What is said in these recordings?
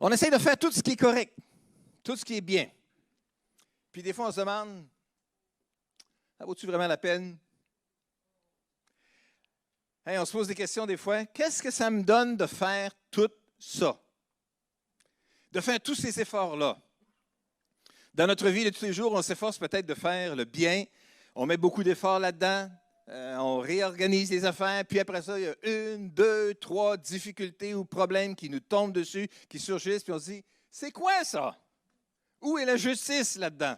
On essaie de faire tout ce qui est correct, tout ce qui est bien. Puis des fois, on se demande, ça vaut-tu vraiment la peine? Hey, on se pose des questions des fois. Qu'est-ce que ça me donne de faire tout ça? De faire tous ces efforts-là? Dans notre vie de tous les jours, on s'efforce peut-être de faire le bien. On met beaucoup d'efforts là-dedans. On réorganise les affaires. Puis après ça, il y a 1, 2, 3 difficultés ou problèmes qui nous tombent dessus, qui surgissent. Puis on se dit, c'est quoi ça? Où est la justice là-dedans?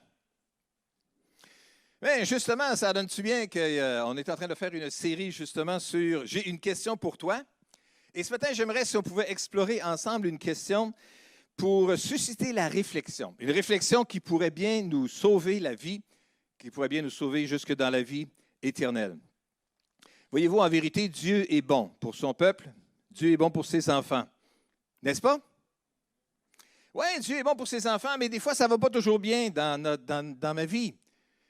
Bien, justement, ça donne-tu bien qu'on est en train de faire une série justement sur « J'ai une question pour toi ». Et ce matin, j'aimerais si on pouvait explorer ensemble une question pour susciter la réflexion. Une réflexion qui pourrait bien nous sauver la vie, qui pourrait bien nous sauver jusque dans la vie éternelle. Voyez-vous, en vérité, Dieu est bon pour son peuple, Dieu est bon pour ses enfants. N'est-ce pas? Oui, Dieu est bon pour ses enfants, mais des fois, ça ne va pas toujours bien dans ma vie.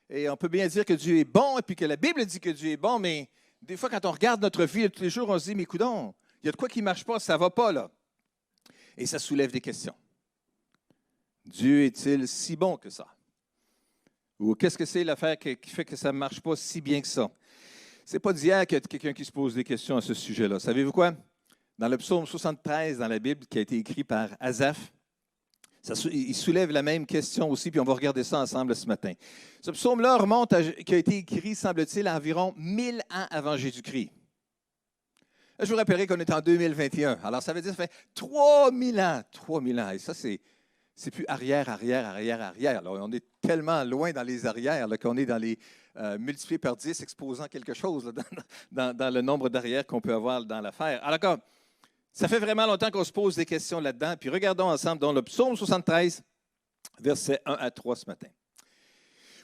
Et on peut bien dire que Dieu est bon, et puis que la Bible dit que Dieu est bon, mais des fois, quand on regarde notre vie tous les jours, on se dit, mais coudonc, il y a de quoi qui ne marche pas, ça ne va pas là. Et ça soulève des questions. Dieu est-il si bon que ça? Ou qu'est-ce que c'est l'affaire qui fait que ça ne marche pas si bien que ça? Ce n'est pas d'hier qu'il y a quelqu'un qui se pose des questions à ce sujet-là. Savez-vous quoi? Dans le psaume 73 dans la Bible, qui a été écrit par Asaph, il soulève la même question aussi, puis on va regarder ça ensemble ce matin. Ce psaume-là qui a été écrit, semble-t-il, à environ 1000 ans avant Jésus-Christ. Je vous rappellerai qu'on est en 2021. Alors, ça veut dire que ça fait 3000 ans. 3000 ans. Et ça, c'est plus arrière. Là, on est tellement loin dans les arrières là, qu'on est dans les multipliés par 10, exposant quelque chose là, dans le nombre d'arrières qu'on peut avoir dans l'affaire. Alors, d'accord. Ça fait vraiment longtemps qu'on se pose des questions là-dedans. Puis regardons ensemble dans le psaume 73, versets 1 à 3 ce matin.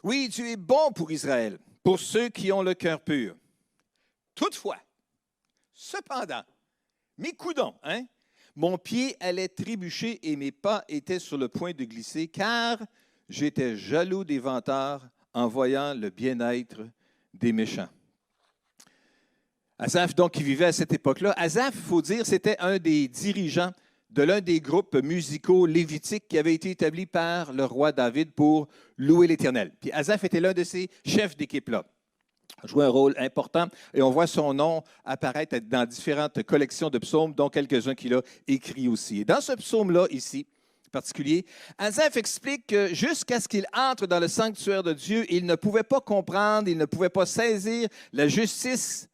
Oui, Dieu est bon pour Israël, pour ceux qui ont le cœur pur. Toutefois, cependant, mes coudons, mon pied allait trébucher et mes pas étaient sur le point de glisser, car j'étais jaloux des vantards en voyant le bien-être des méchants. Asaph, donc, qui vivait à cette époque-là. Asaph, il faut dire, c'était un des dirigeants de l'un des groupes musicaux lévitiques qui avait été établi par le roi David pour louer l'Éternel. Puis Asaph était l'un de ces chefs d'équipe-là. Il jouait un rôle important et on voit son nom apparaître dans différentes collections de psaumes, dont quelques-uns qu'il a écrits aussi. Et dans ce psaume-là, ici, en particulier, Asaph explique que jusqu'à ce qu'il entre dans le sanctuaire de Dieu, il ne pouvait pas comprendre, il ne pouvait pas saisir la justice.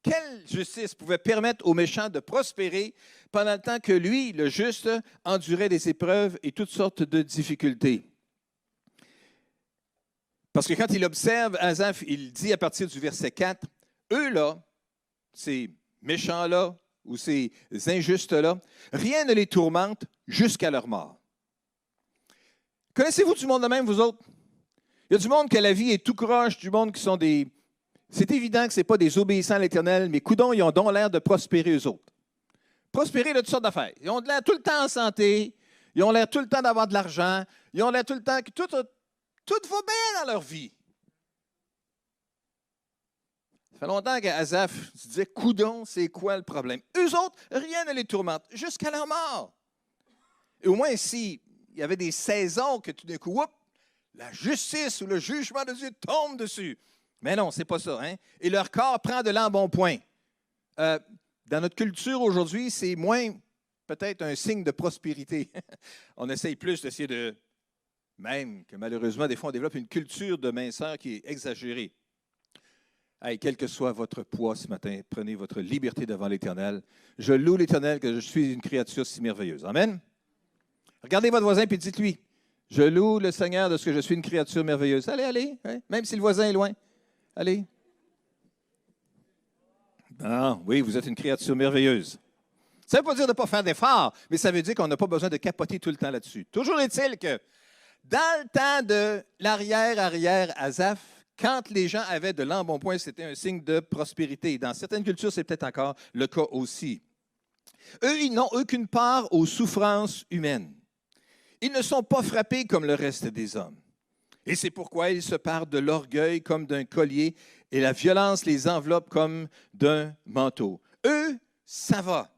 Quelle justice pouvait permettre aux méchants de prospérer pendant le temps que lui, le juste, endurait des épreuves et toutes sortes de difficultés? Parce que quand il observe Asaph, il dit à partir du verset 4, eux-là, ces méchants-là ou ces injustes-là, rien ne les tourmente jusqu'à leur mort. Connaissez-vous du monde de même, vous autres? Il y a du monde que la vie est tout croche, du monde qui sont des... C'est évident que ce n'est pas des obéissants à l'Éternel, mais coudons, ils ont donc l'air de prospérer eux autres. Prospérer de toutes sortes d'affaires. Ils ont l'air tout le temps en santé, ils ont l'air tout le temps d'avoir de l'argent, ils ont l'air tout le temps que tout va bien dans leur vie. Ça fait longtemps qu'Asaph se disait, coudons, c'est quoi le problème? Eux autres, rien ne les tourmente, jusqu'à leur mort. Et au moins, s'il y avait des saisons que tout d'un coup, la justice ou le jugement de Dieu tombe dessus. Mais non, ce n'est pas ça. Et leur corps prend de l'embonpoint. Dans notre culture aujourd'hui, c'est moins peut-être un signe de prospérité. On essaye plus d'essayer de... Même que malheureusement, des fois, on développe une culture de minceur qui est exagérée. Hey, quel que soit votre poids ce matin, prenez votre liberté devant l'Éternel. Je loue l'Éternel que je suis une créature si merveilleuse. Amen. Regardez votre voisin et dites-lui, je loue le Seigneur de ce que je suis une créature merveilleuse. Allez, même si le voisin est loin. Allez. Ah, oui, vous êtes une créature merveilleuse. Ça ne veut pas dire de ne pas faire d'efforts, mais ça veut dire qu'on n'a pas besoin de capoter tout le temps là-dessus. Toujours est-il que dans le temps de l'arrière Asaph, quand les gens avaient de l'embonpoint, c'était un signe de prospérité. Dans certaines cultures, c'est peut-être encore le cas aussi. Eux, ils n'ont aucune part aux souffrances humaines. Ils ne sont pas frappés comme le reste des hommes. Et c'est pourquoi ils se parent de l'orgueil comme d'un collier et la violence les enveloppe comme d'un manteau. Eux, ça va.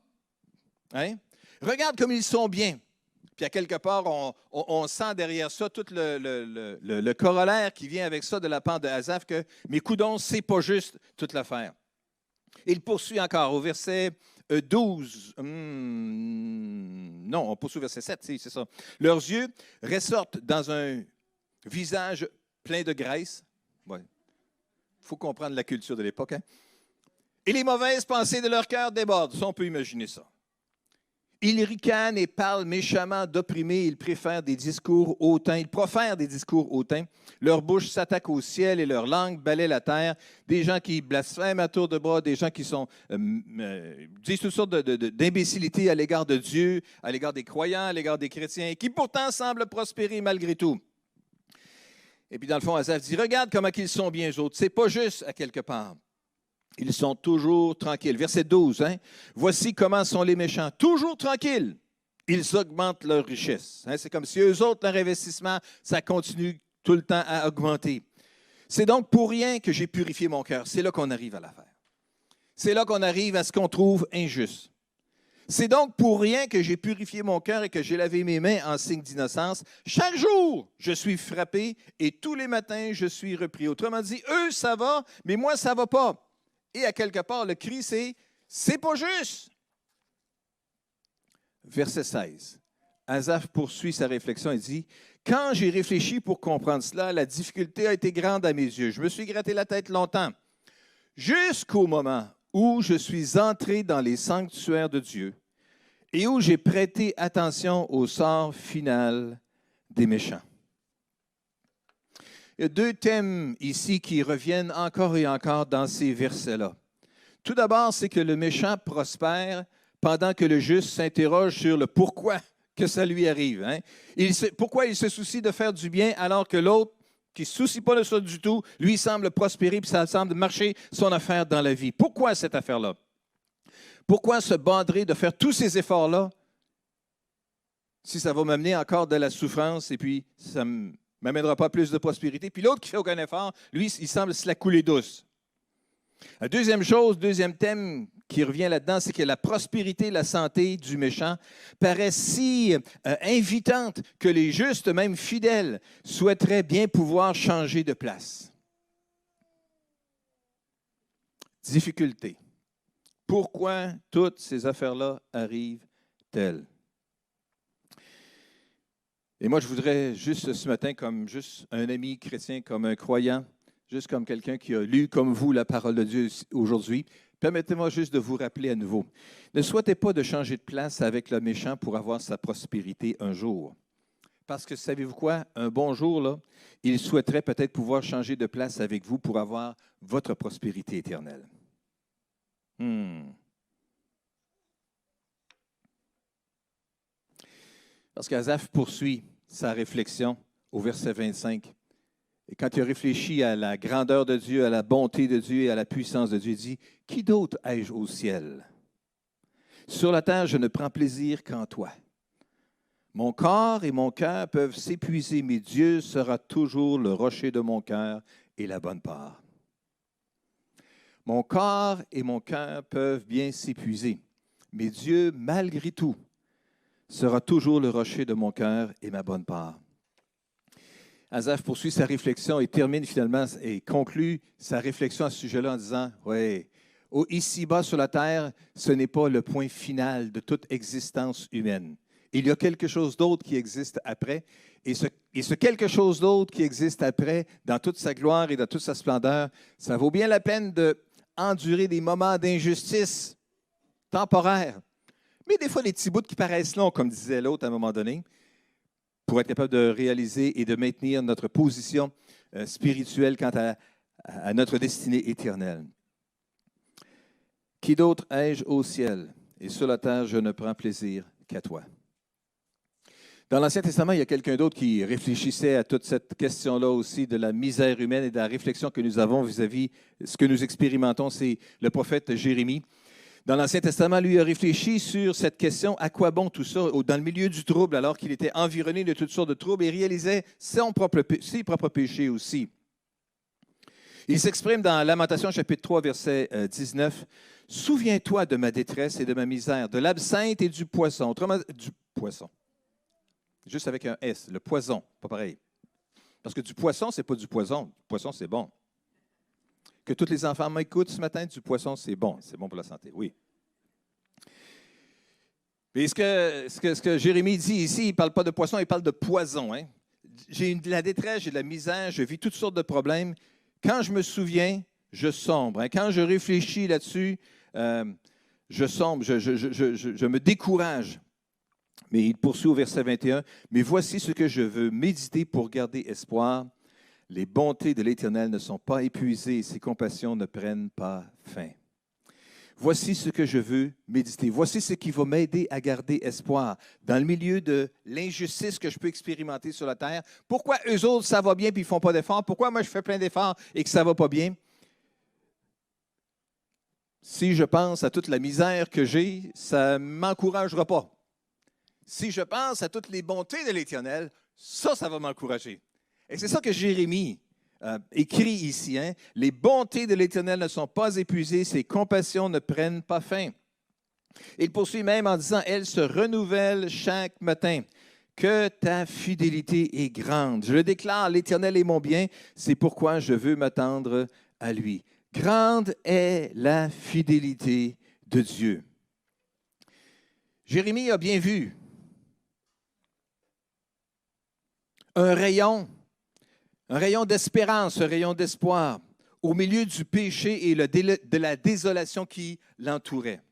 Regarde comme ils sont bien. Puis à quelque part, on sent derrière ça tout le corollaire qui vient avec ça de la part de Asaph que mes coudons, c'est pas juste toute l'affaire. Il poursuit encore au verset 12. Non, on poursuit au verset 7, c'est ça. Leurs yeux ressortent dans un visage plein de graisse. Il faut comprendre la culture de l'époque. Hein? Et les mauvaises pensées de leur cœur débordent. Ça, on peut imaginer ça. Ils ricanent et parlent méchamment d'opprimés. Ils profèrent des discours hautains. Leur bouche s'attaque au ciel et leur langue balaie la terre. Des gens qui blasphèment à tour de bras, des gens qui disent toutes sortes d'imbécilités à l'égard de Dieu, à l'égard des croyants, à l'égard des chrétiens, qui pourtant semblent prospérer malgré tout. Et puis dans le fond, Asaph dit, regarde comment ils sont bien eux autres. C'est pas juste à quelque part. Ils sont toujours tranquilles. Verset 12, hein? Voici comment sont les méchants. Toujours tranquilles. Ils augmentent leur richesse. Hein? C'est comme si eux autres, leur investissement, ça continue tout le temps à augmenter. C'est donc pour rien que j'ai purifié mon cœur. C'est là qu'on arrive à l'affaire. C'est là qu'on arrive à ce qu'on trouve injuste. C'est donc pour rien que j'ai purifié mon cœur et que j'ai lavé mes mains en signe d'innocence. Chaque jour, je suis frappé et tous les matins, je suis repris. Autrement dit, eux, ça va, mais moi, ça ne va pas. Et à quelque part, le cri, c'est pas juste. Verset 16. Asaph poursuit sa réflexion et dit, quand j'ai réfléchi pour comprendre cela, la difficulté a été grande à mes yeux. Je me suis gratté la tête longtemps, jusqu'au moment où je suis entré dans les sanctuaires de Dieu et où j'ai prêté attention au sort final des méchants. Il y a deux thèmes ici qui reviennent encore et encore dans ces versets-là. Tout d'abord, c'est que le méchant prospère pendant que le juste s'interroge sur le pourquoi que ça lui arrive. Hein? Pourquoi il se soucie de faire du bien alors que l'autre, qui ne se soucie pas de ça du tout, lui semble prospérer et ça semble marcher son affaire dans la vie. Pourquoi cette affaire-là? Pourquoi se bandrer de faire tous ces efforts-là si ça va m'amener encore de la souffrance et puis ça ne m'amènera pas plus de prospérité? Puis l'autre qui fait aucun effort, lui, il semble se la couler douce. La deuxième chose, deuxième thème qui revient là-dedans, c'est que la prospérité, la santé du méchant paraît si invitante que les justes, même fidèles, souhaiteraient bien pouvoir changer de place. Difficulté. Pourquoi toutes ces affaires-là arrivent-elles? Et moi, je voudrais juste ce matin, comme juste un ami chrétien, comme un croyant, juste comme quelqu'un qui a lu comme vous la parole de Dieu aujourd'hui, permettez-moi juste de vous rappeler à nouveau. Ne souhaitez pas de changer de place avec le méchant pour avoir sa prospérité un jour. Parce que savez-vous quoi? Un bon jour, là, il souhaiterait peut-être pouvoir changer de place avec vous pour avoir votre prospérité éternelle. Parce qu'Asaph poursuit sa réflexion au verset 25. Et quand il a réfléchi à la grandeur de Dieu, à la bonté de Dieu et à la puissance de Dieu, il dit, « Qui d'autre ai-je au ciel? Sur la terre, je ne prends plaisir qu'en toi. Mon corps et mon cœur peuvent s'épuiser, mais Dieu sera toujours le rocher de mon cœur et la bonne part. » Mon corps et mon cœur peuvent bien s'épuiser, mais Dieu, malgré tout, sera toujours le rocher de mon cœur et ma bonne part. Asaph poursuit sa réflexion et termine finalement et conclut sa réflexion à ce sujet-là en disant, « Oui, ici-bas sur la terre, ce n'est pas le point final de toute existence humaine. Il y a quelque chose d'autre qui existe après, et ce quelque chose d'autre qui existe après, dans toute sa gloire et dans toute sa splendeur, ça vaut bien la peine d'endurer des moments d'injustice temporaires. Mais des fois, des petits bouts qui paraissent longs, comme disait l'autre à un moment donné, pour être capable de réaliser et de maintenir notre position spirituelle quant à notre destinée éternelle. Qui d'autre ai-je au ciel? Et sur la terre, je ne prends plaisir qu'à toi. Dans l'Ancien Testament, il y a quelqu'un d'autre qui réfléchissait à toute cette question-là aussi de la misère humaine et de la réflexion que nous avons vis-à-vis de ce que nous expérimentons. C'est le prophète Jérémie. Dans l'Ancien Testament, lui a réfléchi sur cette question, à quoi bon tout ça, dans le milieu du trouble, alors qu'il était environné de toutes sortes de troubles et réalisait ses propres péchés aussi. Il s'exprime dans Lamentation, chapitre 3, verset 19, « Souviens-toi de ma détresse et de ma misère, de l'absinthe et du poisson. » Autrement, du poisson. Juste avec un S, le poison, pas pareil. Parce que du poisson, ce n'est pas du poison. Du poisson, c'est bon. Que tous les enfants m'écoutent ce matin, du poisson, c'est bon. C'est bon pour la santé, oui. Mais ce que Jérémie dit ici, il ne parle pas de poisson, il parle de poison. Hein? J'ai de la détresse, j'ai de la misère, je vis toutes sortes de problèmes. Quand je me souviens, je sombre. Hein? Quand je réfléchis là-dessus, je sombre, je me décourage. Mais il poursuit au verset 21, « Mais voici ce que je veux méditer pour garder espoir. Les bontés de l'Éternel ne sont pas épuisées et ses compassions ne prennent pas fin. » Voici ce que je veux méditer. Voici ce qui va m'aider à garder espoir dans le milieu de l'injustice que je peux expérimenter sur la terre. Pourquoi eux autres, ça va bien et ils ne font pas d'efforts? Pourquoi moi, je fais plein d'efforts et que ça ne va pas bien? Si je pense à toute la misère que j'ai, ça ne m'encouragera pas. Si je pense à toutes les bontés de l'Éternel, ça va m'encourager. Et c'est ça que Jérémie écrit ici. Hein? Les bontés de l'Éternel ne sont pas épuisées, ses compassions ne prennent pas fin. Il poursuit même en disant, elles se renouvellent chaque matin. Que ta fidélité est grande. Je le déclare, l'Éternel est mon bien, c'est pourquoi je veux m'attendre à lui. Grande est la fidélité de Dieu. Jérémie a bien vu un rayon d'espérance, un rayon d'espoir au milieu du péché et de la désolation qui l'entourait.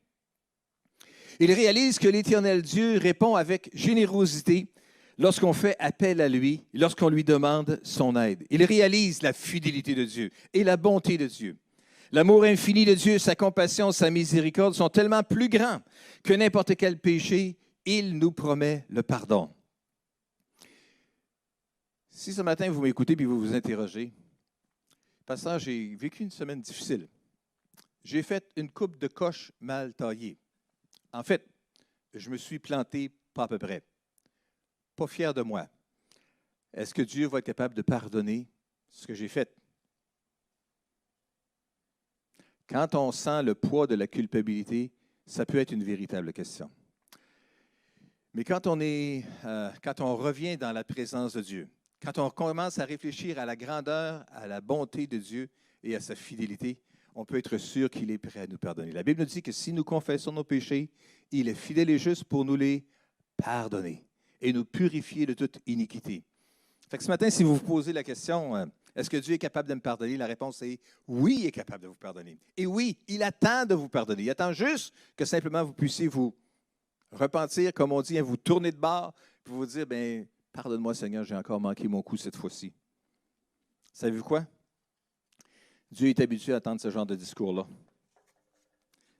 Il réalise que l'Éternel Dieu répond avec générosité lorsqu'on fait appel à lui, lorsqu'on lui demande son aide. Il réalise la fidélité de Dieu et la bonté de Dieu. L'amour infini de Dieu, sa compassion, sa miséricorde sont tellement plus grands que n'importe quel péché. Il nous promet le pardon. Si ce matin, vous m'écoutez et vous vous interrogez, pasteur, j'ai vécu une semaine difficile. J'ai fait une coupe de coche mal taillée. En fait, je me suis planté pas à peu près. Pas fier de moi. Est-ce que Dieu va être capable de pardonner ce que j'ai fait? Quand on sent le poids de la culpabilité, ça peut être une véritable question. Mais quand on revient dans la présence de Dieu, quand on commence à réfléchir à la grandeur, à la bonté de Dieu et à sa fidélité, on peut être sûr qu'il est prêt à nous pardonner. La Bible nous dit que si nous confessons nos péchés, il est fidèle et juste pour nous les pardonner et nous purifier de toute iniquité. Fait que ce matin, si vous vous posez la question, est-ce que Dieu est capable de me pardonner? La réponse est oui, il est capable de vous pardonner. Et oui, il attend de vous pardonner. Il attend juste que simplement vous puissiez vous repentir, comme on dit, vous tourner de bord, puis vous dire, bien, pardonne-moi Seigneur, j'ai encore manqué mon coup cette fois-ci. Savez-vous quoi? Dieu est habitué à attendre ce genre de discours-là.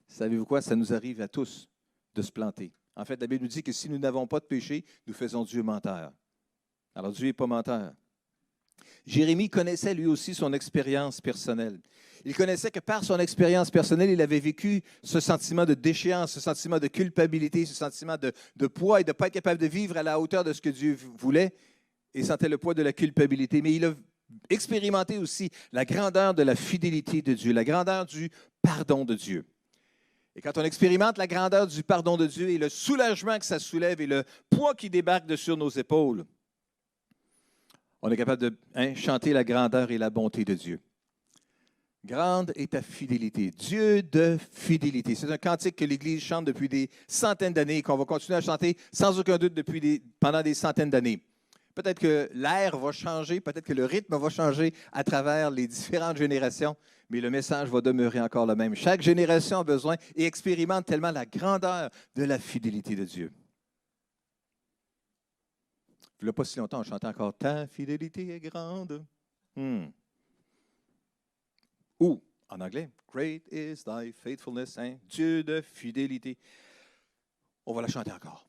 Savez-vous quoi? Ça nous arrive à tous de se planter. En fait, la Bible nous dit que si nous n'avons pas de péché, nous faisons Dieu menteur. Alors Dieu n'est pas menteur. Jérémie connaissait lui aussi son expérience personnelle. Il connaissait que par son expérience personnelle, il avait vécu ce sentiment de déchéance, ce sentiment de culpabilité, ce sentiment de poids et de ne pas être capable de vivre à la hauteur de ce que Dieu voulait et sentait le poids de la culpabilité. Mais il a expérimenté aussi la grandeur de la fidélité de Dieu, la grandeur du pardon de Dieu. Et quand on expérimente la grandeur du pardon de Dieu et le soulagement que ça soulève et le poids qui débarque de sur nos épaules, on est capable de chanter la grandeur et la bonté de Dieu. Grande est ta fidélité, Dieu de fidélité. C'est un cantique que l'Église chante depuis des centaines d'années et qu'on va continuer à chanter sans aucun doute pendant des centaines d'années. Peut-être que l'air va changer, peut-être que le rythme va changer à travers les différentes générations, mais le message va demeurer encore le même. Chaque génération a besoin et expérimente tellement la grandeur de la fidélité de Dieu. Il n'y a pas si longtemps, on chantait encore « Ta fidélité est grande ». Ou, en anglais, « Great is thy faithfulness », hein? Dieu de fidélité. On va la chanter encore.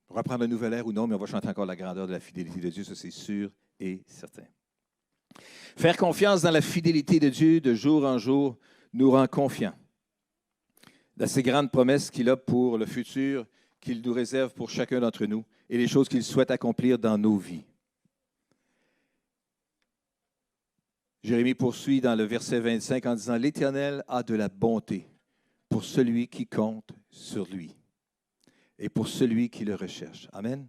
On va prendre un nouvel air ou non, mais on va chanter encore la grandeur de la fidélité de Dieu, ça c'est sûr et certain. Faire confiance dans la fidélité de Dieu de jour en jour nous rend confiants dans ces grandes promesses qu'il a pour le futur, qu'il nous réserve pour chacun d'entre nous et les choses qu'il souhaite accomplir dans nos vies. Jérémie poursuit dans le verset 25 en disant « L'Éternel a de la bonté pour celui qui compte sur lui. et pour celui qui le recherche. Amen.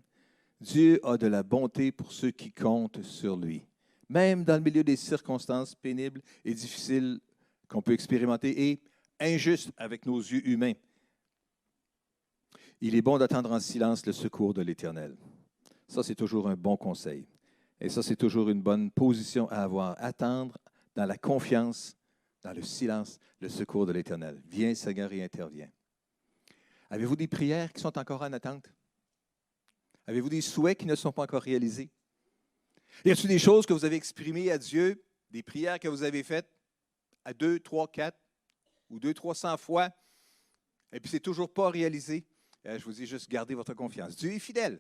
Dieu a de la bonté pour ceux qui comptent sur lui. Même dans le milieu des circonstances pénibles et difficiles qu'on peut expérimenter et injustes avec nos yeux humains. Il est bon d'attendre en silence le secours de l'Éternel. Ça, c'est toujours un bon conseil. Et ça, c'est toujours une bonne position à avoir. Attendre dans la confiance, dans le silence, le secours de l'Éternel. Viens, Seigneur, et interviens. Avez-vous des prières qui sont encore en attente? Avez-vous des souhaits qui ne sont pas encore réalisés? Y a-t-il des choses que vous avez exprimées à Dieu, des prières que vous avez faites à 2, 3, 4 ou 200-300 fois, et puis c'est toujours pas réalisé? Je vous dis juste, gardez votre confiance. Dieu est fidèle.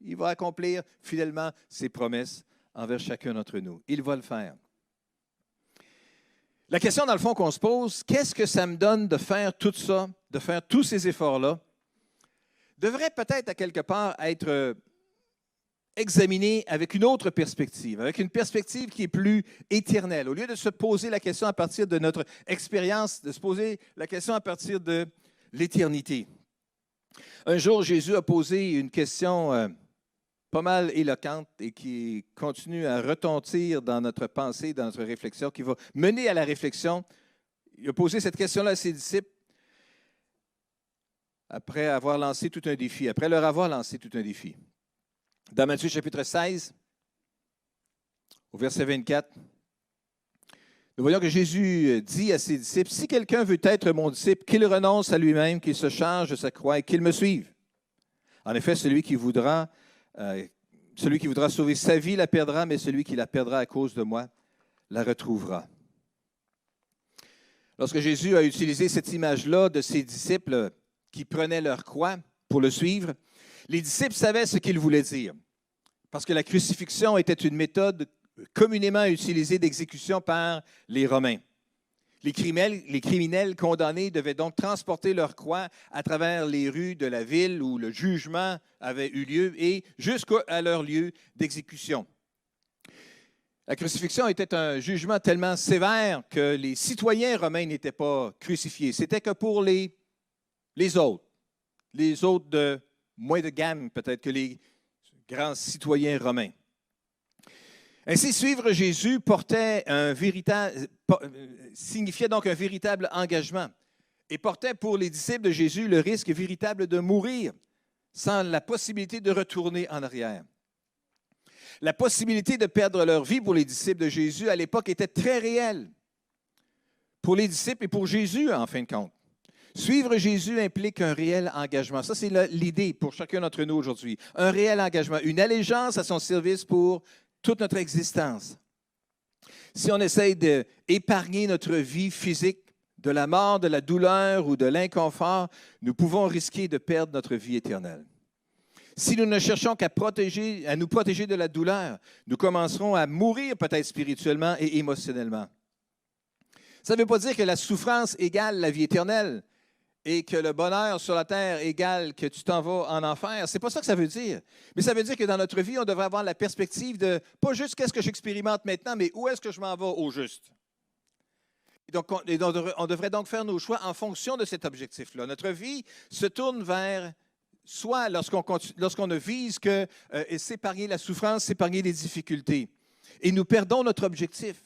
Il va accomplir fidèlement ses promesses envers chacun d'entre nous. Il va le faire. La question, dans le fond, qu'on se pose, qu'est-ce que ça me donne de faire tout ça, de faire tous ces efforts-là, devrait peut-être à quelque part être examiné avec une autre perspective, avec une perspective qui est plus éternelle. Au lieu de se poser la question à partir de notre expérience, de se poser la question à partir de l'éternité. Un jour, Jésus a posé une question pas mal éloquente et qui continue à retentir dans notre pensée, dans notre réflexion, qui va mener à la réflexion. Il a posé cette question-là à ses disciples après avoir lancé tout un défi, après leur avoir lancé tout un défi. Dans Matthieu chapitre 16, au verset 24, nous voyons que Jésus dit à ses disciples, « Si quelqu'un veut être mon disciple, qu'il renonce à lui-même, qu'il se charge de sa croix et qu'il me suive. En effet, celui qui voudra sauver sa vie la perdra, mais celui qui la perdra à cause de moi la retrouvera. » Lorsque Jésus a utilisé cette image-là de ses disciples qui prenaient leur croix pour le suivre, les disciples savaient ce qu'il voulait dire, parce que la crucifixion était une méthode communément utilisée d'exécution par les Romains. Les criminels condamnés devaient donc transporter leur croix à travers les rues de la ville où le jugement avait eu lieu et jusqu'à leur lieu d'exécution. La crucifixion était un jugement tellement sévère que les citoyens romains n'étaient pas crucifiés. C'était que pour les autres de moins de gamme peut-être que les grands citoyens romains. Ainsi, suivre Jésus signifiait donc un véritable engagement et portait pour les disciples de Jésus le risque véritable de mourir sans la possibilité de retourner en arrière. La possibilité de perdre leur vie pour les disciples de Jésus à l'époque était très réelle. Pour les disciples et pour Jésus, en fin de compte. Suivre Jésus implique un réel engagement. Ça, c'est l'idée pour chacun d'entre nous aujourd'hui. Un réel engagement, une allégeance à son service pour toute notre existence. Si on essaye d'épargner notre vie physique de la mort, de la douleur ou de l'inconfort, nous pouvons risquer de perdre notre vie éternelle. Si nous ne cherchons qu'à nous protéger de la douleur, nous commencerons à mourir peut-être spirituellement et émotionnellement. Ça ne veut pas dire que la souffrance égale la vie éternelle et que le bonheur sur la terre égale que tu t'en vas en enfer. Ce n'est pas ça que ça veut dire. Mais ça veut dire que dans notre vie, on devrait avoir la perspective de pas juste qu'est-ce que j'expérimente maintenant, mais où est-ce que je m'en vais au juste. Et donc, on devrait donc faire nos choix en fonction de cet objectif-là. Notre vie se tourne vers soit lorsqu'on ne vise que s'épargner la souffrance, s'épargner les difficultés. Et nous perdons notre objectif.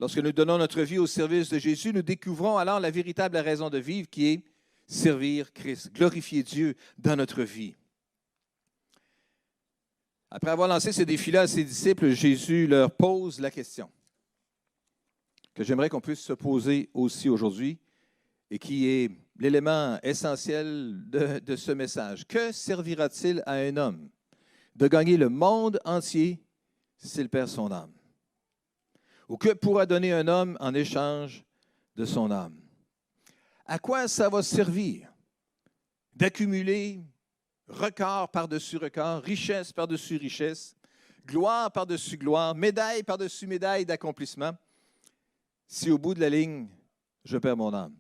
Lorsque nous donnons notre vie au service de Jésus, nous découvrons alors la véritable raison de vivre qui est servir Christ, glorifier Dieu dans notre vie. Après avoir lancé ce défi-là à ses disciples, Jésus leur pose la question que j'aimerais qu'on puisse se poser aussi aujourd'hui et qui est l'élément essentiel de ce message. Que servira-t-il à un homme de gagner le monde entier s'il perd son âme? Ou que pourra donner un homme en échange de son âme? À quoi ça va servir d'accumuler record par-dessus record, richesse par-dessus richesse, gloire par-dessus gloire, médaille par-dessus médaille d'accomplissement, si au bout de la ligne, je perds mon âme?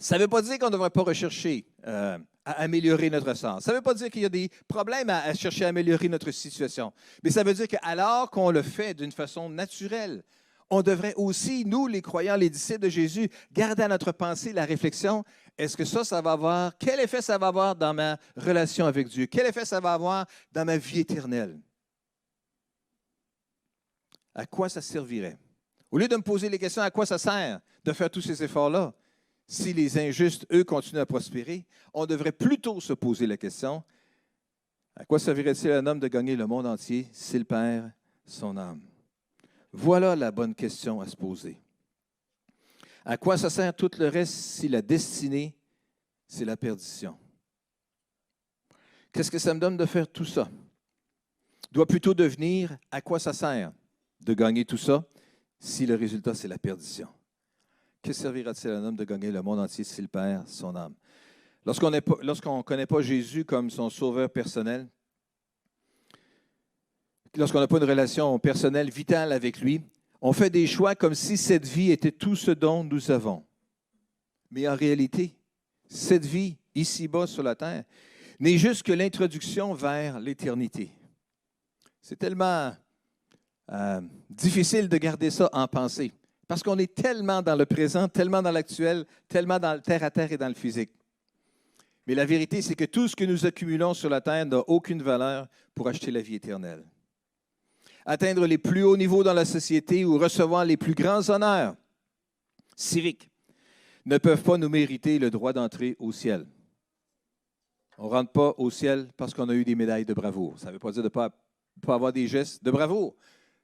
Ça ne veut pas dire qu'on ne devrait pas rechercher à améliorer notre sort. Ça ne veut pas dire qu'il y a des problèmes à chercher à améliorer notre situation. Mais ça veut dire qu'alors qu'on le fait d'une façon naturelle, On devrait aussi, nous, les croyants, les disciples de Jésus, garder à notre pensée la réflexion, est-ce que ça va avoir, quel effet ça va avoir dans ma relation avec Dieu? Quel effet ça va avoir dans ma vie éternelle? À quoi ça servirait? Au lieu de me poser les questions, à quoi ça sert de faire tous ces efforts-là? Si les injustes, eux, continuent à prospérer, on devrait plutôt se poser la question, à quoi servirait-il à un homme de gagner le monde entier s'il perd son âme? Voilà la bonne question à se poser. À quoi ça sert tout le reste si la destinée, c'est la perdition? Qu'est-ce que ça me donne de faire tout ça? Doit plutôt devenir à quoi ça sert de gagner tout ça si le résultat, c'est la perdition? Que servira-t-il à un homme de gagner le monde entier s'il perd son âme? Lorsqu'on ne connaît pas Jésus comme son sauveur personnel, lorsqu'on n'a pas une relation personnelle vitale avec lui, on fait des choix comme si cette vie était tout ce dont nous avons. Mais en réalité, cette vie, ici-bas sur la terre, n'est juste que l'introduction vers l'éternité. C'est tellement difficile de garder ça en pensée, parce qu'on est tellement dans le présent, tellement dans l'actuel, tellement dans le terre-à-terre et dans le physique. Mais la vérité, c'est que tout ce que nous accumulons sur la terre n'a aucune valeur pour acheter la vie éternelle. Atteindre les plus hauts niveaux dans la société ou recevoir les plus grands honneurs civiques ne peuvent pas nous mériter le droit d'entrer au ciel. On ne rentre pas au ciel parce qu'on a eu des médailles de bravoure. Ça ne veut pas dire de ne pas avoir des gestes de bravoure.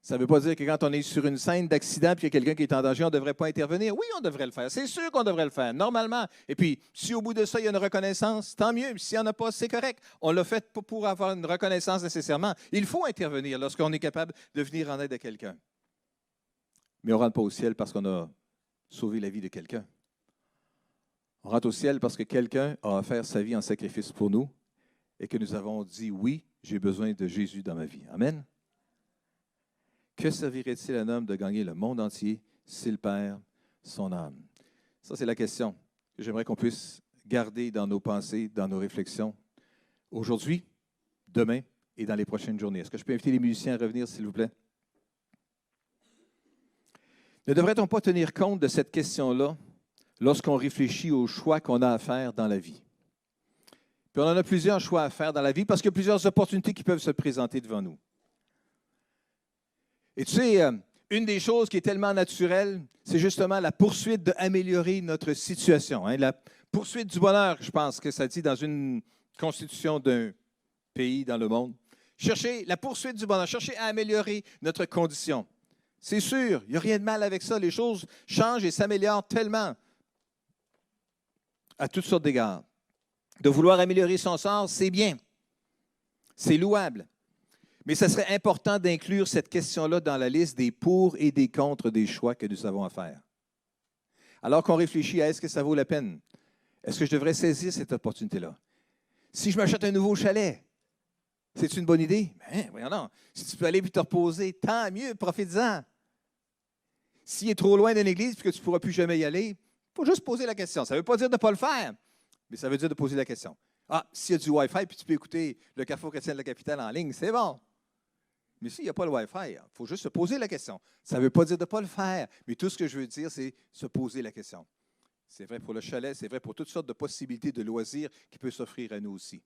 Ça ne veut pas dire que quand on est sur une scène d'accident et qu'il y a quelqu'un qui est en danger, on ne devrait pas intervenir. Oui, on devrait le faire. C'est sûr qu'on devrait le faire, normalement. Et puis, si au bout de ça, il y a une reconnaissance, tant mieux. S'il n'y en a pas, c'est correct. On l'a fait pas pour avoir une reconnaissance nécessairement. Il faut intervenir lorsqu'on est capable de venir en aide à quelqu'un. Mais on ne rentre pas au ciel parce qu'on a sauvé la vie de quelqu'un. On rentre au ciel parce que quelqu'un a offert sa vie en sacrifice pour nous et que nous avons dit, oui, j'ai besoin de Jésus dans ma vie. Amen. Que servirait-il à un homme de gagner le monde entier s'il perd son âme? Ça, c'est la question que j'aimerais qu'on puisse garder dans nos pensées, dans nos réflexions, aujourd'hui, demain et dans les prochaines journées. Est-ce que je peux inviter les musiciens à revenir, s'il vous plaît? Ne devrait-on pas tenir compte de cette question-là lorsqu'on réfléchit aux choix qu'on a à faire dans la vie? Puis on en a plusieurs choix à faire dans la vie parce qu'il y a plusieurs opportunités qui peuvent se présenter devant nous. Et tu sais, une des choses qui est tellement naturelle, c'est justement la poursuite d'améliorer notre situation. Hein? La poursuite du bonheur, je pense que ça dit dans une constitution d'un pays dans le monde. Chercher la poursuite du bonheur, chercher à améliorer notre condition. C'est sûr, il n'y a rien de mal avec ça. Les choses changent et s'améliorent tellement à toutes sortes d'égards. De vouloir améliorer son sort, c'est bien. C'est louable. Mais ce serait important d'inclure cette question-là dans la liste des pour et des contre des choix que nous avons à faire. Alors qu'on réfléchit à est-ce que ça vaut la peine? Est-ce que je devrais saisir cette opportunité-là? Si je m'achète un nouveau chalet, c'est une bonne idée? Ben, voyons non. Si tu peux aller puis te reposer, tant mieux, profites-en. S'il est trop loin d'une église et que tu ne pourras plus jamais y aller, il faut juste poser la question. Ça ne veut pas dire de ne pas le faire, mais ça veut dire de poser la question. Ah, s'il y a du Wi-Fi puis tu peux écouter le Carrefour chrétien de la capitale en ligne, c'est bon. Mais s'il n'y a pas le Wi-Fi, il faut juste se poser la question. Ça ne veut pas dire de ne pas le faire, mais tout ce que je veux dire, c'est se poser la question. C'est vrai pour le chalet, c'est vrai pour toutes sortes de possibilités de loisirs qui peuvent s'offrir à nous aussi.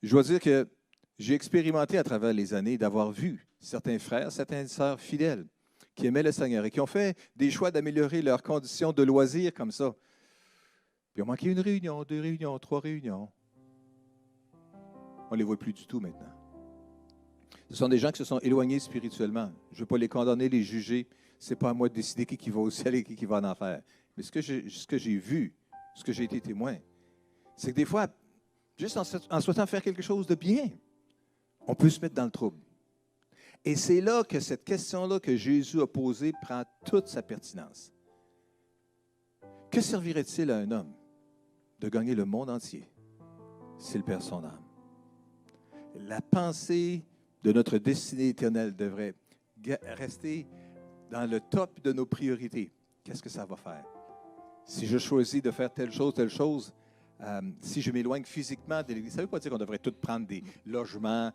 Je dois dire que j'ai expérimenté à travers les années d'avoir vu certains frères, certaines sœurs fidèles qui aimaient le Seigneur et qui ont fait des choix d'améliorer leurs conditions de loisirs comme ça. Puis ils ont manqué une réunion, 2 réunions, 3 réunions. On ne les voit plus du tout maintenant. Ce sont des gens qui se sont éloignés spirituellement. Je ne veux pas les condamner, les juger. Ce n'est pas à moi de décider qui va au ciel et qui va en enfer. Mais ce que j'ai vu, ce que j'ai été témoin, c'est que des fois, juste en souhaitant faire quelque chose de bien, on peut se mettre dans le trouble. Et c'est là que cette question-là que Jésus a posée prend toute sa pertinence. Que servirait-il à un homme de gagner le monde entier s'il perd son âme? La pensée de notre destinée éternelle devrait rester dans le top de nos priorités. Qu'est-ce que ça va faire? Si je choisis de faire telle chose, si je m'éloigne physiquement de l'Église, ça ne veut pas dire qu'on devrait tous prendre des logements,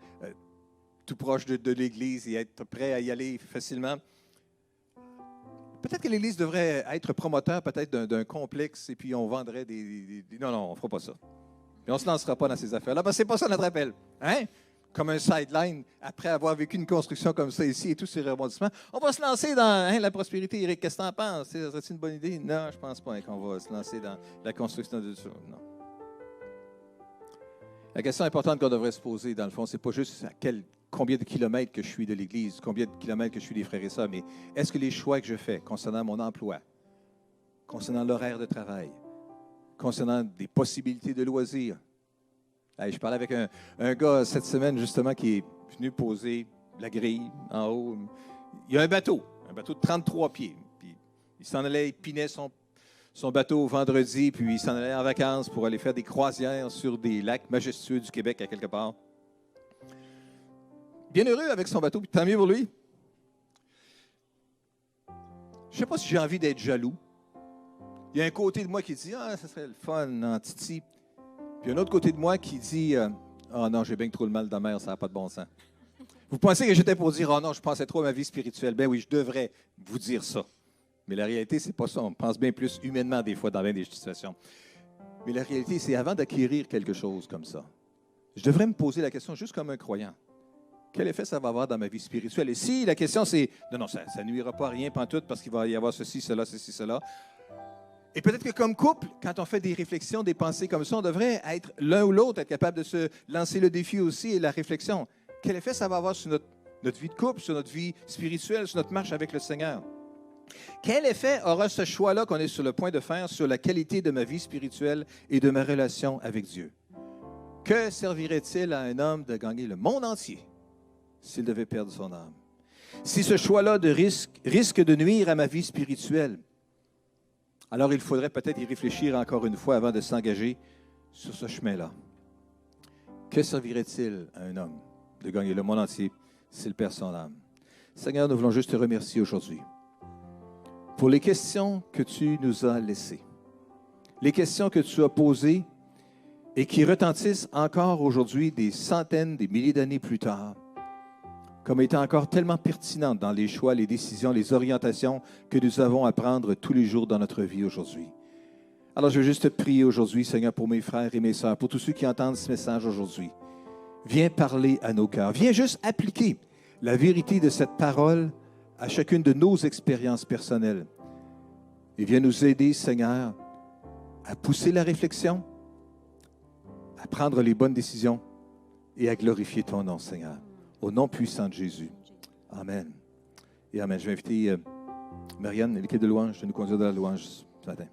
tout proche de l'Église et être prêt à y aller facilement. Peut-être que l'Église devrait être promoteur peut-être d'un complexe et puis on vendrait Non, non, on ne fera pas ça. Puis on ne se lancera pas dans ces affaires-là. Ce n'est pas ça notre appel. Hein? Comme un sideline, après avoir vécu une construction comme ça ici et tous ces rebondissements, on va se lancer dans la prospérité. Eric, qu'est-ce que tu en penses? C'est une bonne idée? Non, je ne pense pas qu'on va se lancer dans la construction de ça. Non. La question importante qu'on devrait se poser, dans le fond, ce n'est pas juste combien de kilomètres que je suis de l'Église, combien de kilomètres que je suis des frères et sœurs, mais est-ce que les choix que je fais concernant mon emploi, concernant l'horaire de travail, concernant des possibilités de loisirs. Je parlais avec un gars cette semaine, justement, qui est venu poser la grille en haut. Il y a un bateau de 33 pieds. Puis il s'en allait, il pinait son bateau vendredi, puis il s'en allait en vacances pour aller faire des croisières sur des lacs majestueux du Québec à quelque part. Bien heureux avec son bateau, puis tant mieux pour lui. Je ne sais pas si j'ai envie d'être jaloux. Il y a un côté de moi qui dit « Ah, ça serait le fun en Titi ». Puis un autre côté de moi qui dit « Ah non, j'ai bien trop le mal de mer, ça n'a pas de bon sens ». Vous pensez que j'étais pour dire « Ah non, je pensais trop à ma vie spirituelle ». Ben oui, je devrais vous dire ça. Mais la réalité, c'est pas ça. On pense bien plus humainement des fois dans bien des situations. Mais la réalité, c'est avant d'acquérir quelque chose comme ça, je devrais me poser la question juste comme un croyant. Quel effet ça va avoir dans ma vie spirituelle? Et si la question c'est « Non, ça ne nuira pas à rien pantoute parce qu'il va y avoir ceci, cela, ceci, cela ». Et peut-être que comme couple, quand on fait des réflexions, des pensées comme ça, on devrait être l'un ou l'autre, être capable de se lancer le défi aussi et la réflexion. Quel effet ça va avoir sur notre vie de couple, sur notre vie spirituelle, sur notre marche avec le Seigneur? Quel effet aura ce choix-là qu'on est sur le point de faire sur la qualité de ma vie spirituelle et de ma relation avec Dieu? Que servirait-il à un homme de gagner le monde entier s'il devait perdre son âme? Si ce choix-là risque de nuire à ma vie spirituelle, alors il faudrait peut-être y réfléchir encore une fois avant de s'engager sur ce chemin-là. Que servirait-il à un homme de gagner le monde entier s'il perd son âme? Seigneur, nous voulons juste te remercier aujourd'hui pour les questions que tu nous as laissées, les questions que tu as posées et qui retentissent encore aujourd'hui des centaines, des milliers d'années plus tard, comme étant encore tellement pertinentes dans les choix, les décisions, les orientations que nous avons à prendre tous les jours dans notre vie aujourd'hui. Alors, je veux juste te prier aujourd'hui, Seigneur, pour mes frères et mes sœurs, pour tous ceux qui entendent ce message aujourd'hui. Viens parler à nos cœurs. Viens juste appliquer la vérité de cette parole à chacune de nos expériences personnelles. Et viens nous aider, Seigneur, à pousser la réflexion, à prendre les bonnes décisions et à glorifier ton nom, Seigneur. Au nom puissant de Jésus. Amen. Et amen. Je vais inviter Marianne et l'équipe de louange de nous conduire dans la louange ce matin.